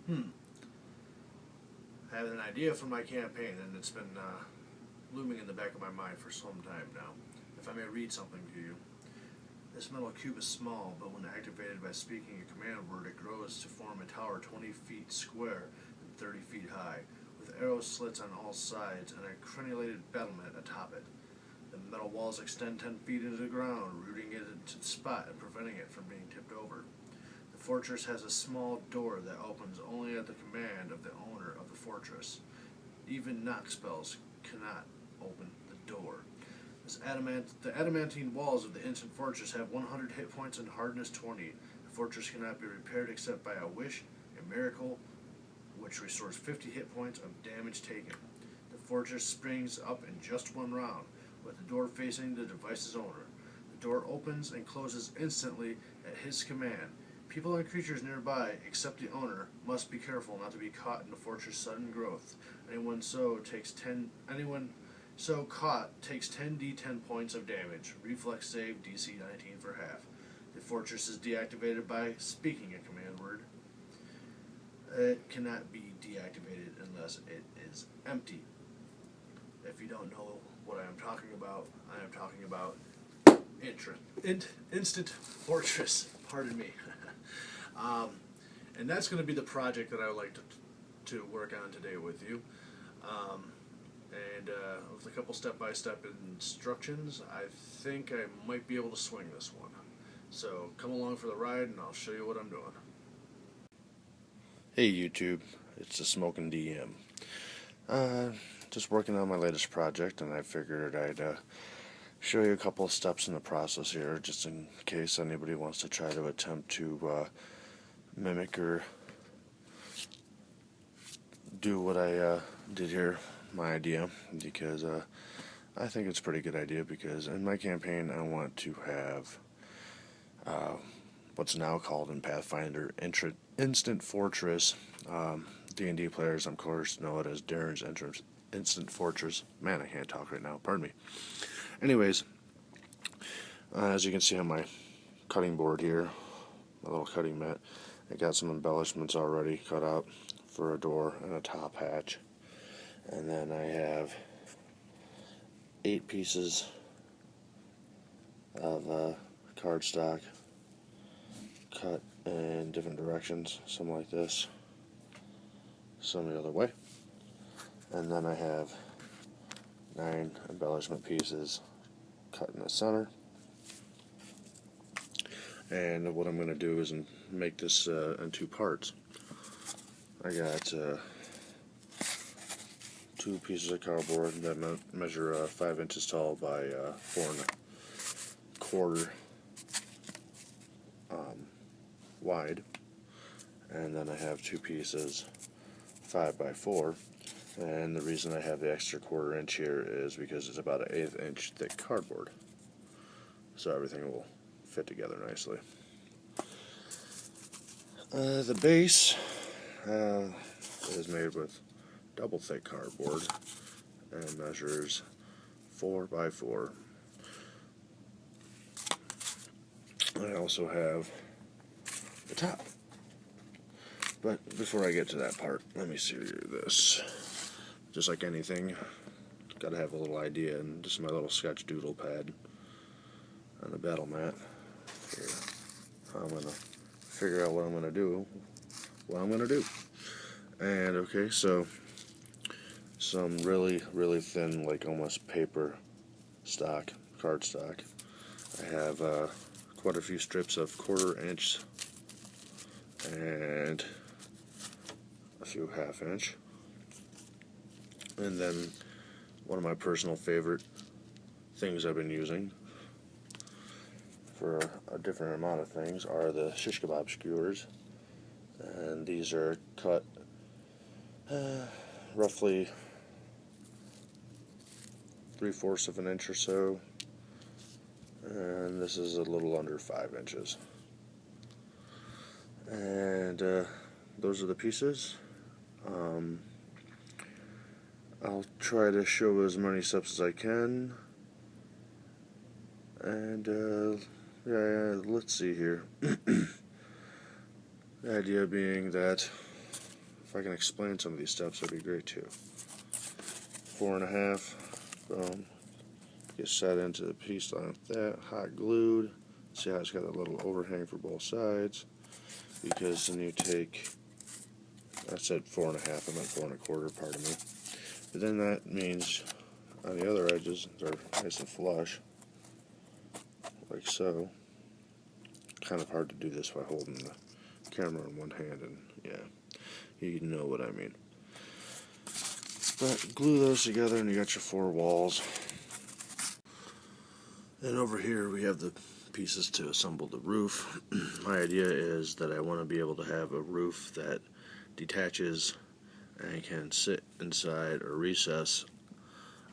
I have an idea for my campaign, and it's been looming in the back of my mind for some time now. If I may read something to you. This metal cube is small, but when activated by speaking a command word, it grows to form a tower 20 feet square and 30 feet high, with arrow slits on all sides and a crenulated battlement atop it. The metal walls extend 10 feet into the ground, rooting it into the spot and preventing it from being tipped over. The fortress has a small door that opens only at the command of the owner of the fortress. Even knock spells cannot open the door. The adamantine walls of the ancient fortress have 100 hit points and hardness 20. The fortress cannot be repaired except by a wish, a miracle, which restores 50 hit points of damage taken. The fortress springs up in just one round, with the door facing the device's owner. The door opens and closes instantly at his command. People and creatures nearby, except the owner, must be careful not to be caught in the fortress' sudden growth. Anyone so caught takes 10d10 points of damage. Reflex save DC 19 for half. The fortress is deactivated by speaking a command word. It cannot be deactivated unless it is empty. If you don't know what I am talking about Instant Fortress. Pardon me. And that's going to be the project that I would like to work on today with you. And with a couple step-by-step instructions, I think I might be able to swing this one. So come along for the ride, and I'll show you what I'm doing. Hey YouTube, it's the Smoking DM. Just working on my latest project, and I figured I'd show you a couple of steps in the process here, just in case anybody wants to try to attempt to mimic or do what I did here, my idea, because I think it's a pretty good idea, because in my campaign I want to have what's now called in Pathfinder Instant Fortress. D&D players, of course, know it as Darren's Instant Fortress. Man, I can't talk right now, pardon me. Anyways, as you can see on my cutting board here, my little cutting mat, I got some embellishments already cut out for a door and a top hatch. And then I have 8 pieces of cardstock cut in different directions, some like this, some the other way. And then I have 9 embellishment pieces cut in the center. And what I'm going to do is make this in 2 parts. I got 2 pieces of cardboard that measure 5 inches tall by 4 1/4 wide, and then I have 2 pieces 5 by 4, and the reason I have the extra 1/4 inch here is because it's about an 1/8 inch thick cardboard, so everything will fit together nicely. The base is made with double thick cardboard and measures 4 by 4. I also have the top. But before I get to that part, let me see this. Just like anything, gotta have a little idea, and just my little sketch doodle pad on the battle mat. I'm gonna figure out what I'm gonna do. And okay, so some really, really thin, like almost paper stock, cardstock. I have quite a few strips of 1/4 inch and a few 1/2 inch. And then one of my personal favorite things I've been using for a different amount of things are the shish kebab skewers. And these are cut roughly 3/4 of an inch or so. And this is a little under 5 inches. And those are the pieces. I'll try to show as many steps as I can. And yeah, let's see here. The idea being that if I can explain some of these steps, that'd be great too. 4.5, boom. Get set into the piece like that, hot glued. See how it's got a little overhang for both sides. Because then you take, I said 4.5, I meant 4.25, pardon me. But then that means on the other edges, they're nice and flush, like so. Kind of hard to do this by holding the camera in one hand, and yeah, you know what I mean. But glue those together and you got your 4 walls. And over here we have the pieces to assemble the roof. My idea is that I want to be able to have a roof that detaches and can sit inside or recess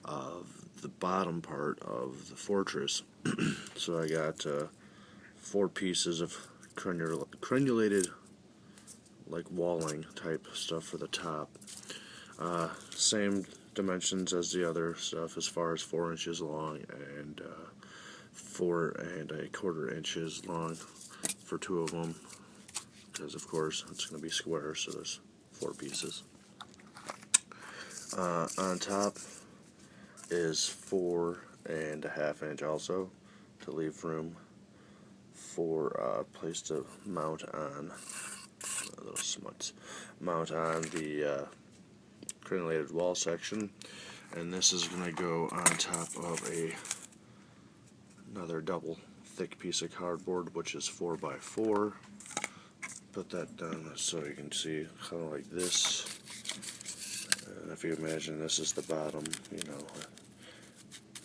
of the bottom part of the fortress. So I got 4 pieces of crenulated, like walling type stuff for the top. Same dimensions as the other stuff, as far as 4 inches long and 4.25 inches long for 2 of them, because of course it's going to be square, so there's 4 pieces. On top is 4.5 inch also, to leave room for a place to mount on, a little smuts, mount on the crenulated wall section. And this is going to go on top of another double thick piece of cardboard, which is 4x4. Put that down so you can see, kind of like this. And if you imagine this is the bottom, you know,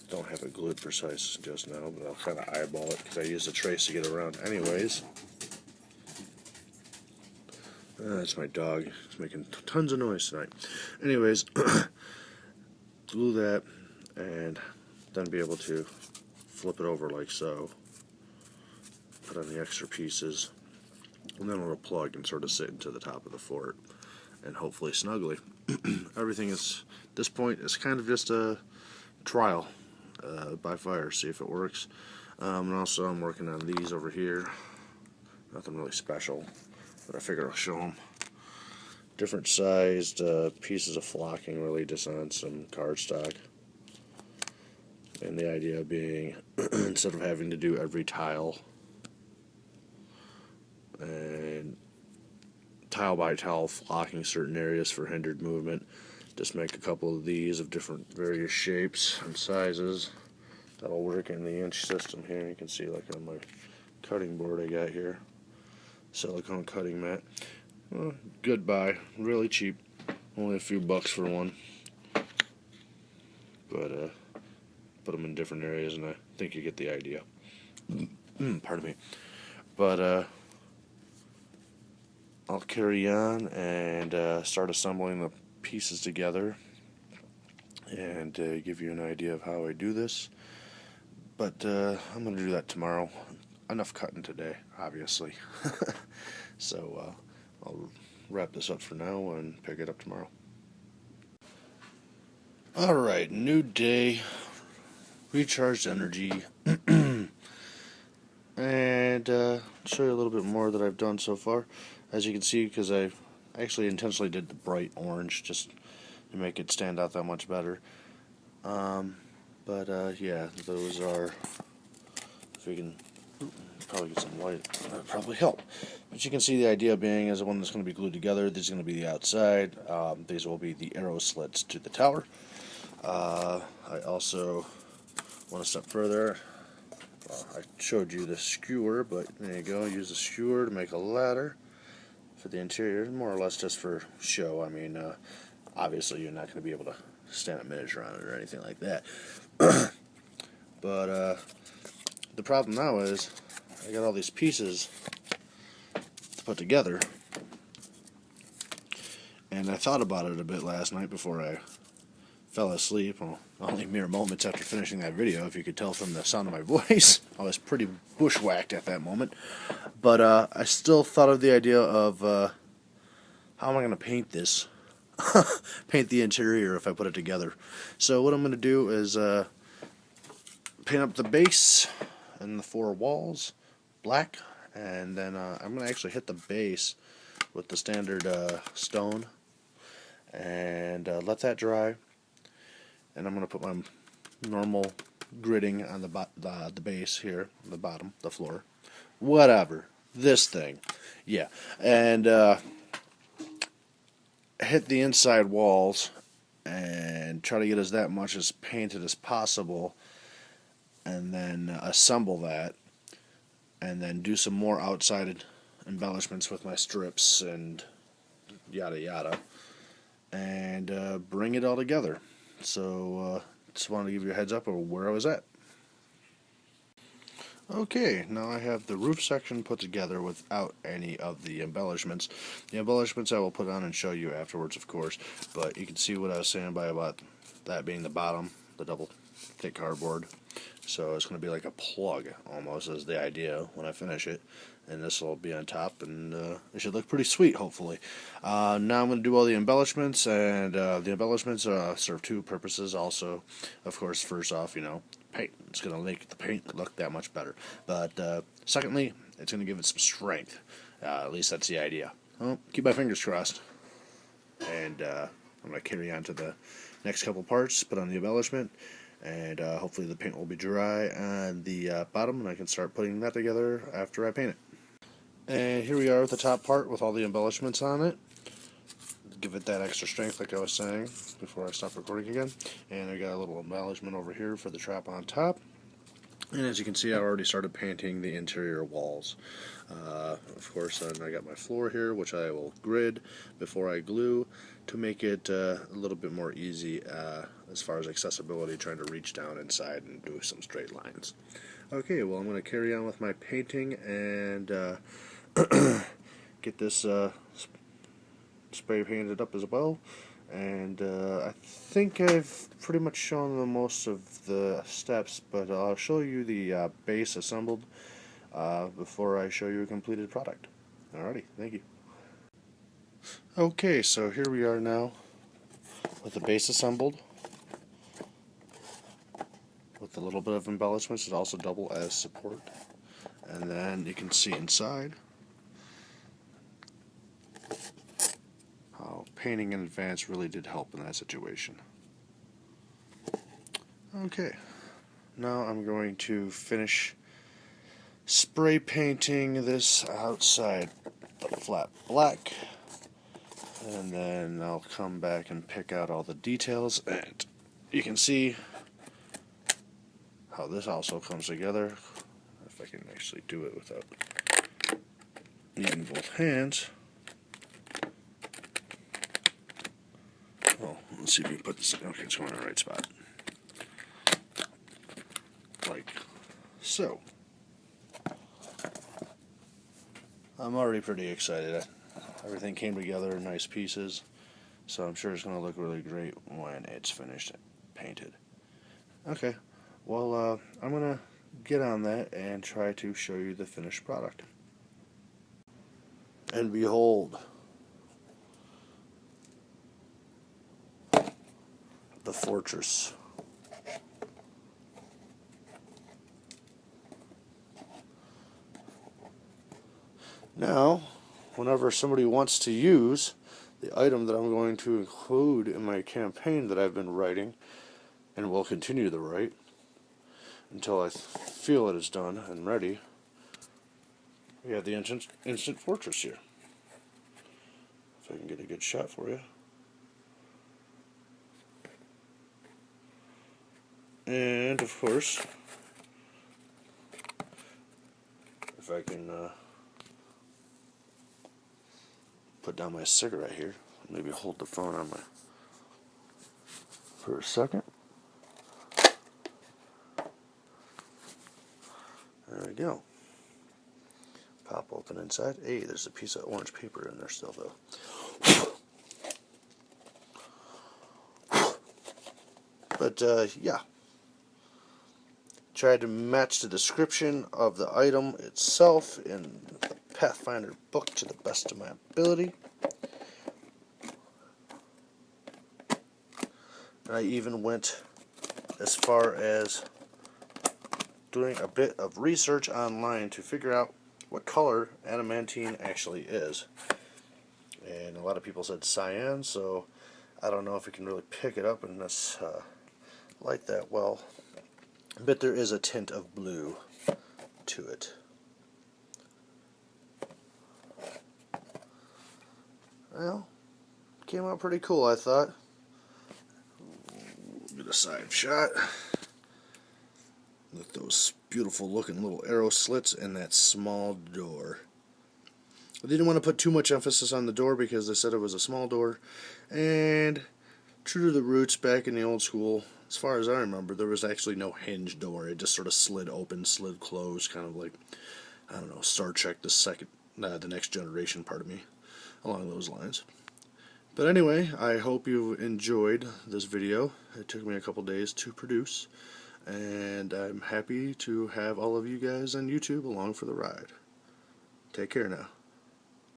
don't have it glued precise just now, but I'll kind of eyeball it because I use the trace to get around anyways. That's my dog. It's making tons of noise tonight. Anyways, glue that and then be able to flip it over like so. Put on the extra pieces, and then it'll plug and sort of sit into the top of the fort, and hopefully snugly. Everything is, at this point, is kind of just a trial by fire, see if it works. And also I'm working on these over here. Nothing really special, but I figured I'll show them. Different sized pieces of flocking, really, just on some cardstock. And the idea being, instead of having to do every tile and tile by tile flocking certain areas for hindered movement, just make a couple of these of different various shapes and sizes. That'll work in the inch system here. You can see, like on my cutting board I got here, silicone cutting mat. Well, good buy, really cheap, only a few bucks for one. But put them in different areas, and I think you get the idea. Pardon me. But I'll carry on and start assembling the pieces together and give you an idea of how I do this. But I'm going to do that tomorrow. Enough cutting today, obviously. So I'll wrap this up for now and pick it up tomorrow. Alright, new day, recharged energy, and show you a little bit more that I've done so far. As you can see, because I actually intentionally did the bright orange just to make it stand out that much better. Yeah, those are, if we can probably get some light, that'd probably help. But you can see the idea being is the one that's going to be glued together. This is going to be the outside. These will be the arrow slits to the tower. I also went a step further. Well, I showed you the skewer, but there you go. Use the skewer to make a ladder for the interior, more or less just for show. I mean, obviously you're not going to be able to stand a miniature on it or anything like that. But the problem now is I got all these pieces to put together, and I thought about it a bit last night before I fell asleep. Well, only mere moments after finishing that video, if you could tell from the sound of my voice. I was pretty bushwhacked at that moment. But I still thought of the idea of how am I going to paint this? Paint the interior if I put it together. So what I'm going to do is paint up the base and the 4 walls black, and then I'm going to actually hit the base with the standard stone and let that dry. And I'm going to put my normal gridding on the base here, the bottom, the floor, whatever, this thing, yeah, and hit the inside walls and try to get as that much as painted as possible, and then assemble that, and then do some more outside embellishments with my strips and yada yada, and bring it all together. So just wanted to give you a heads up of where I was at. Okay, now I have the roof section put together without any of the embellishments. The embellishments I will put on and show you afterwards, of course, but you can see what I was saying about that being the bottom, the double thick cardboard. So it's going to be like a plug, almost, is the idea when I finish it. And this will be on top, and it should look pretty sweet, hopefully. Now I'm going to do all the embellishments, and the embellishments serve two purposes also. Of course, first off, paint. It's going to make the paint look that much better. But secondly, it's going to give it some strength. At least that's the idea. Well, keep my fingers crossed. And I'm going to carry on to the next couple parts, put on the embellishment, and hopefully the paint will be dry on the bottom, and I can start putting that together after I paint it. And here we are with the top part with all the embellishments on it. Give it that extra strength, like I was saying before I stop recording again. And I got a little embellishment over here for the trap on top. And as you can see, I already started painting the interior walls. Of course, then I got my floor here, which I will grid before I glue to make it a little bit more easy as far as accessibility, trying to reach down inside and do some straight lines. Okay, well, I'm going to carry on with my painting and get this spray painted up as well. And I think I've pretty much shown the most of the steps, but I'll show you the base assembled before I show you a completed product. Alrighty, thank you. Okay, so here we are now with the base assembled, with a little bit of embellishments that also double as support. And then you can see inside how painting in advance really did help in that situation. Okay, now I'm going to finish spray painting this outside flat black, and then I'll come back and pick out all the details, and you can see how this also comes together. If I can actually do it without using both hands. Well, let's see if we can put this in. Okay, it's going in the right spot. Like so. I'm already pretty excited. Everything came together in nice pieces, so I'm sure it's going to look really great when it's finished painted. Okay, well, I'm going to get on that and try to show you the finished product. And behold, the fortress. Now, whenever somebody wants to use the item that I'm going to include in my campaign that I've been writing, and will continue to write until I feel it is done and ready, we have the instant fortress here. If I can get a good shot for you. And of course, if I can put down my cigarette here, maybe hold the phone on for a second. There we go. Pop open inside. Hey, there's a piece of orange paper in there still, though. But yeah, tried to match the description of the item itself in the Pathfinder book to the best of my ability. And I even went as far as doing a bit of research online to figure out what color adamantine actually is. And a lot of people said cyan, so I don't know if you can really pick it up in this light that well, but there is a tint of blue to it. Well, came out pretty cool, I thought. Get a side shot. With those beautiful looking little arrow slits and that small door. I didn't want to put too much emphasis on the door because they said it was a small door, and true to the roots back in the old school, as far as I remember, there was actually no hinge door. It just sort of slid open, slid closed, kind of like, I don't know, Star Trek the Next Generation, part of me, along those lines. But anyway, I hope you enjoyed this video. It took me a couple days to produce, and I'm happy to have all of you guys on YouTube along for the ride. Take care now.